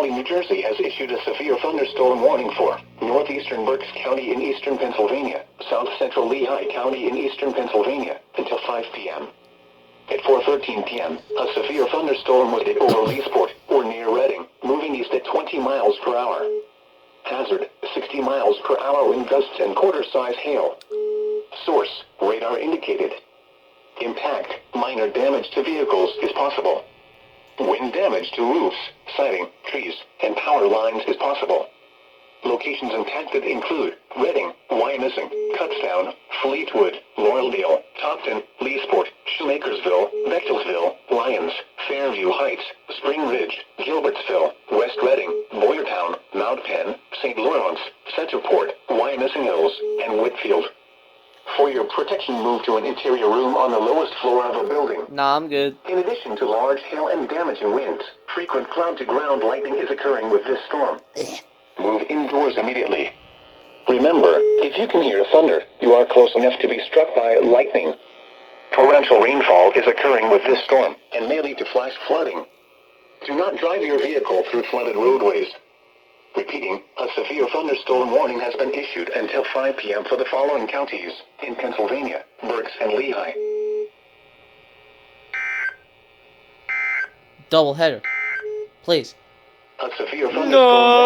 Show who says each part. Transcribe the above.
Speaker 1: Raleigh, New Jersey has issued a severe thunderstorm warning for northeastern Berks County in eastern Pennsylvania, south central Lehigh County in eastern Pennsylvania, until 5 p.m. At 4:13 p.m., a severe thunderstorm was over Leesport, or near Reading, moving east at 20 miles per hour. Hazard, 60 miles per hour wind gusts and quarter-size hail. Source, radar indicated. Impact, minor damage to vehicles is possible. Wind damage to roofs, siding, trees, and power lines is possible. Locations impacted include Reading, Wyomissing, Kutztown, Fleetwood, Laurelville, Topton, Leesport, Shoemakersville, Bechtelsville, Lyons, Fairview Heights, Spring Ridge, Gilbertsville, West Reading, Boyertown, Mount Penn, St. Lawrence, Centerport, Wyomissing Hills, and Whitfield. For your protection, move to an interior room on the lowest floor of a building.
Speaker 2: Nah, I'm good.
Speaker 1: In addition to large hail and damaging winds, frequent cloud-to-ground lightning is occurring with this storm. Move indoors immediately. Remember, if you can hear thunder, you are close enough to be struck by lightning. Torrential rainfall is occurring with this storm, and may lead to flash flooding. Do not drive your vehicle through flooded roadways. Repeating, a severe thunderstorm warning has been issued until 5 p.m. for the following counties in Pennsylvania, Berks, and Lehigh.
Speaker 2: Double header. Please.
Speaker 1: A severe thunderstorm warning.